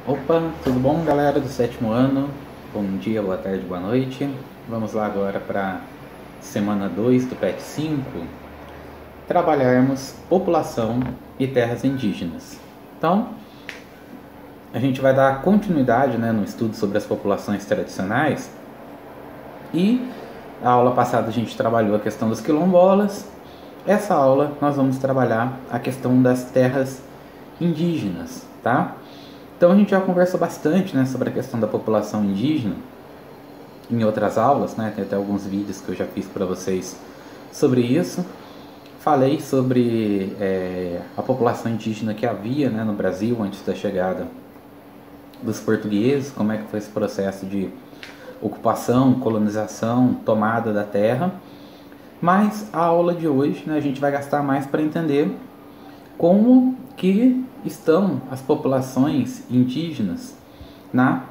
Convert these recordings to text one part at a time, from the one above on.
Opa, tudo bom, galera do sétimo ano? Bom dia, boa tarde, boa noite. Vamos lá agora para semana 2 do PET 5, trabalharmos população e terras indígenas. Então, a gente vai dar continuidade, no estudo sobre as populações tradicionais. E a aula passada a gente trabalhou a questão dos quilombolas. Essa aula nós vamos trabalhar a questão das terras indígenas, tá? Então a gente já conversou bastante, sobre a questão da população indígena em outras aulas, tem até alguns vídeos que eu já fiz para vocês sobre isso. Falei sobre a população indígena que havia, no Brasil antes da chegada dos portugueses, como é que foi esse processo de ocupação, colonização, tomada da terra. Mas a aula de hoje, a gente vai gastar mais para entender como que estão as populações indígenas na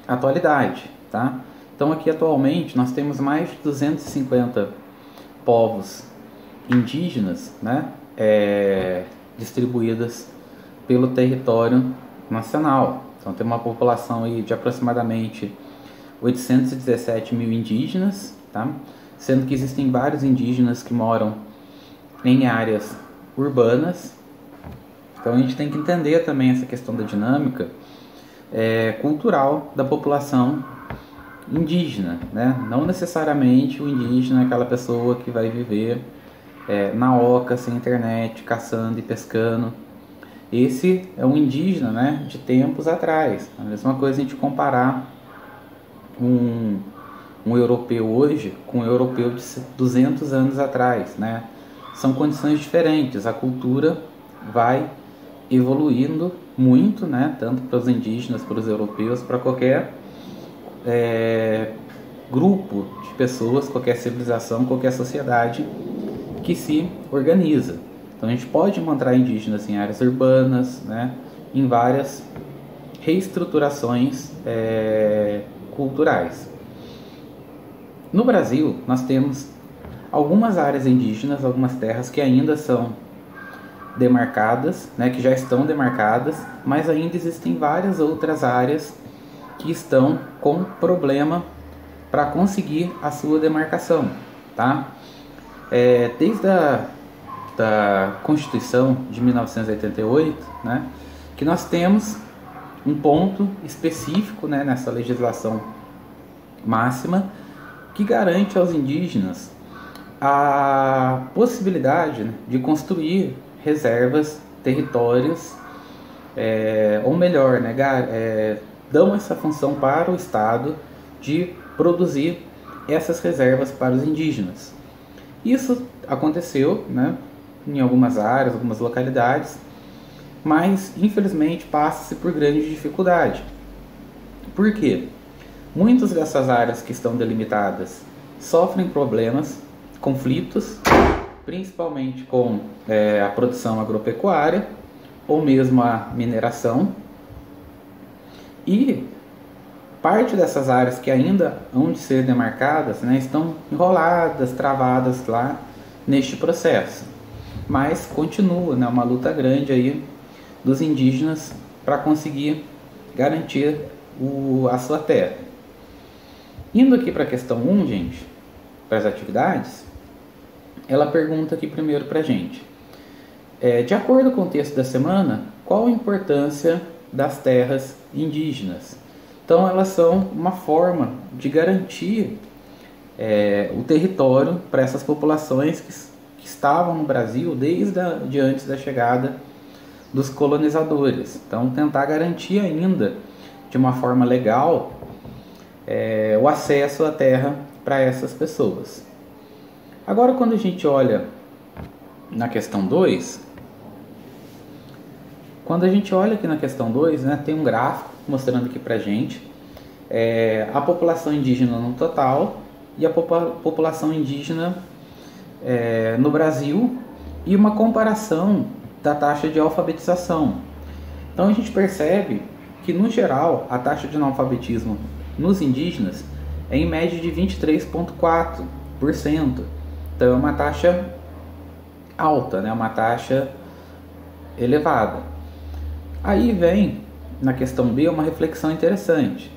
atualidade, tá? Então aqui atualmente nós temos mais de 250 povos indígenas, distribuídas pelo território nacional. Então tem uma população aí de aproximadamente 817 mil indígenas, tá? Sendo que existem vários indígenas que moram em áreas urbanas. Então a gente tem que entender também essa questão da dinâmica cultural da população indígena, Não necessariamente o indígena é aquela pessoa que vai viver na oca, sem internet, caçando e pescando. Esse é um indígena, de tempos atrás. A mesma coisa a gente comparar um europeu hoje com um europeu de 200 anos atrás, São condições diferentes, a cultura vai evoluindo muito, tanto para os indígenas, para os europeus, para qualquer grupo de pessoas, qualquer civilização, qualquer sociedade que se organiza. Então a gente pode encontrar indígenas em áreas urbanas, em várias reestruturações culturais. No Brasil, nós temos algumas áreas indígenas, algumas terras que ainda são demarcadas, que já estão demarcadas, mas ainda existem várias outras áreas que estão com problema para conseguir a sua demarcação, tá? Desde da Constituição de 1988, que nós temos um ponto específico, nessa legislação máxima, que garante aos indígenas a possibilidade de construir reservas, territórios, ou melhor, dão essa função para o Estado de produzir essas reservas para os indígenas. Isso aconteceu, em algumas áreas, algumas localidades, mas infelizmente passa-se por grande dificuldade. Por quê? Muitas dessas áreas que estão delimitadas sofrem problemas, conflitos, principalmente com a produção agropecuária ou mesmo a mineração. E parte dessas áreas que ainda hão de ser demarcadas, estão enroladas, travadas lá neste processo. Mas continua, uma luta grande aí dos indígenas para conseguir garantir a sua terra. Indo aqui para a questão 1, gente, para as atividades, ela pergunta aqui primeiro para a gente. De acordo com o texto da semana, qual a importância das terras indígenas? Então, elas são uma forma de garantir o território para essas populações que estavam no Brasil desde antes da chegada dos colonizadores. Então, tentar garantir ainda de uma forma legal o acesso à terra para essas pessoas. Agora, quando a gente olha na questão 2, tem um gráfico mostrando aqui pra gente a população indígena no total e a população indígena no Brasil e uma comparação da taxa de alfabetização. Então a gente percebe que, no geral, a taxa de analfabetismo nos indígenas é em média de 23,4%. Então é uma taxa alta, uma taxa elevada. Aí vem na questão B uma reflexão interessante.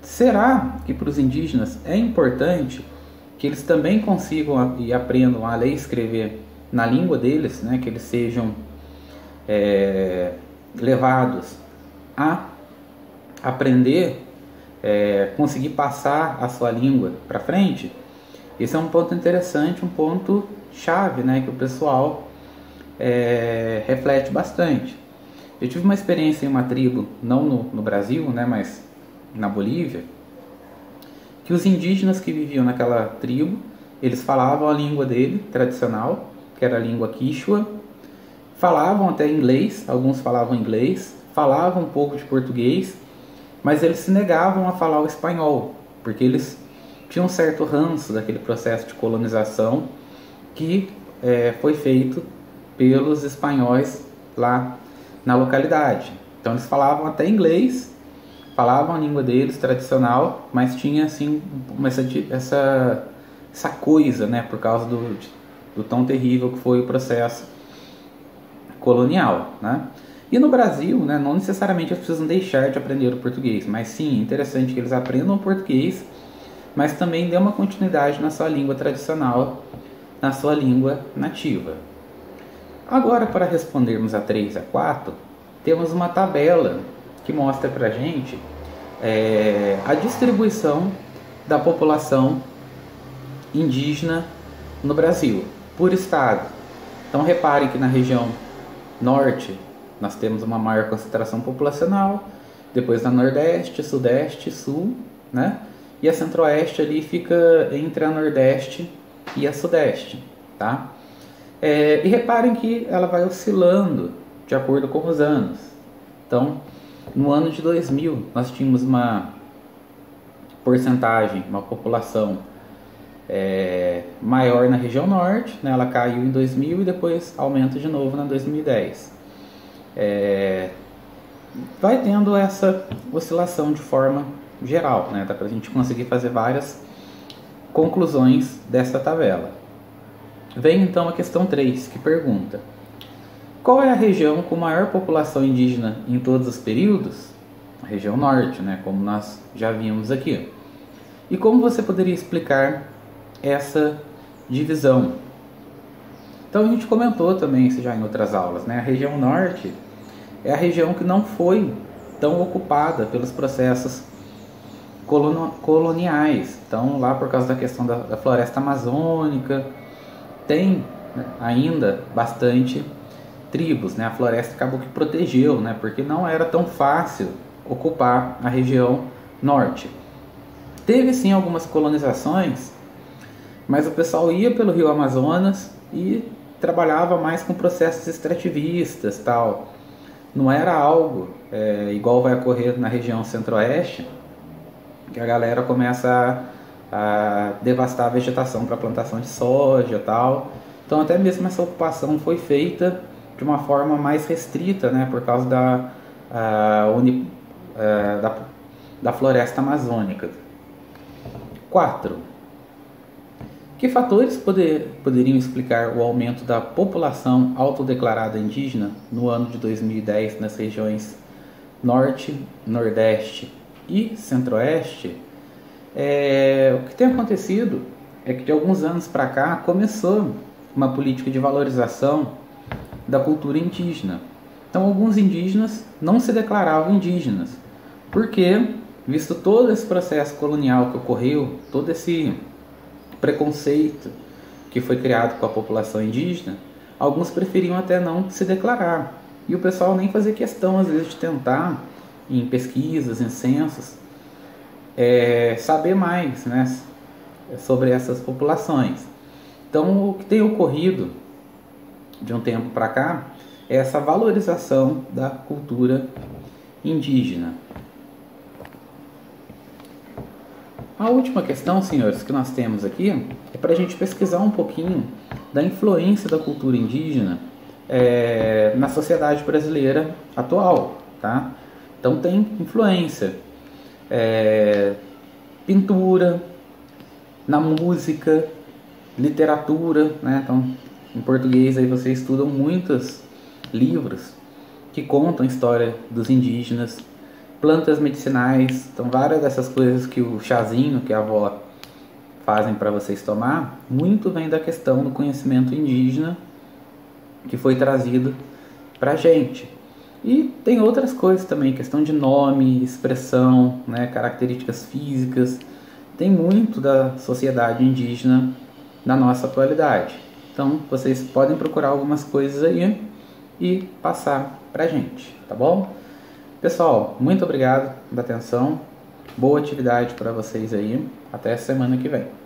Será que para os indígenas é importante que eles também consigam e aprendam a ler e escrever na língua deles, né? Que eles sejam levados a aprender, conseguir passar a sua língua para frente? Esse é um ponto interessante, um ponto chave, né? Que o pessoal reflete bastante. Eu tive uma experiência em uma tribo, não no Brasil, né? Mas na Bolívia, que os indígenas que viviam naquela tribo, eles falavam a língua dele, tradicional, que era a língua Quichua, falavam até inglês, alguns falavam inglês, falavam um pouco de português, mas eles se negavam a falar o espanhol, porque eles tinham um certo ranço daquele processo de colonização que foi feito pelos espanhóis lá na localidade. Então eles falavam até inglês, falavam a língua deles tradicional, mas tinha assim essa coisa, né, por causa do tão terrível que foi o processo colonial, né? E no Brasil, né, não necessariamente eles precisam deixar de aprender o português, mas sim, é interessante que eles aprendam o português, mas também dê uma continuidade na sua língua tradicional, na sua língua nativa. Agora, para respondermos a 3 e a 4, temos uma tabela que mostra para a gente a distribuição da população indígena no Brasil, por estado. Então reparem que na região norte nós temos uma maior concentração populacional, depois na nordeste, sudeste, sul, né? E a centro-oeste ali fica entre a nordeste e a sudeste, tá? E reparem que ela vai oscilando de acordo com os anos. Então, no ano de 2000, nós tínhamos uma porcentagem, uma população maior na região norte, né? Ela caiu em 2000 e depois aumenta de novo na 2010. Vai tendo essa oscilação de forma geral, né? Dá para a gente conseguir fazer várias conclusões dessa tabela. Vem então a questão 3, que pergunta: qual é a região com maior população indígena em todos os períodos? A região norte, né? Como nós já vimos aqui. E como você poderia explicar essa divisão? Então a gente comentou também isso já em outras aulas, né? A região norte é a região que não foi tão ocupada pelos processos coloniais. Então lá por causa da questão da floresta amazônica, tem, né, ainda bastante tribos, né? A floresta acabou que protegeu, né? Porque não era tão fácil ocupar a região norte. Teve sim algumas colonizações, mas o pessoal ia pelo rio Amazonas e trabalhava mais com processos extrativistas, tal. Não era algo igual vai ocorrer na região centro-oeste, que a galera começa a devastar a vegetação para plantação de soja, tal. Então até mesmo essa ocupação foi feita de uma forma mais restrita, né, por causa da floresta amazônica. 4. Que fatores poderiam explicar o aumento da população autodeclarada indígena no ano de 2010 nas regiões Norte, Nordeste e Centro-Oeste? O que tem acontecido é que de alguns anos para cá começou uma política de valorização da cultura indígena. Então alguns indígenas não se declaravam indígenas, porque, visto todo esse processo colonial que ocorreu, todo esse preconceito que foi criado com a população indígena, alguns preferiam até não se declarar. E o pessoal nem fazia questão, às vezes, de tentar, em pesquisas, em censos, saber mais, né, sobre essas populações. Então, o que tem ocorrido de um tempo para cá é essa valorização da cultura indígena. A última questão, senhores, que nós temos aqui é para a gente pesquisar um pouquinho da influência da cultura indígena na sociedade brasileira atual, tá? Então tem influência, pintura, na música, literatura, né? Então em português aí vocês estudam muitos livros que contam a história dos indígenas, plantas medicinais. Então, várias dessas coisas que o chazinho que a avó fazem para vocês tomar, muito vem da questão do conhecimento indígena que foi trazido para a gente. E tem outras coisas também, questão de nome, expressão, né, características físicas. Tem muito da sociedade indígena na nossa atualidade. Então, vocês podem procurar algumas coisas aí e passar pra gente, tá bom? Pessoal, muito obrigado pela atenção. Boa atividade para vocês aí. Até semana que vem.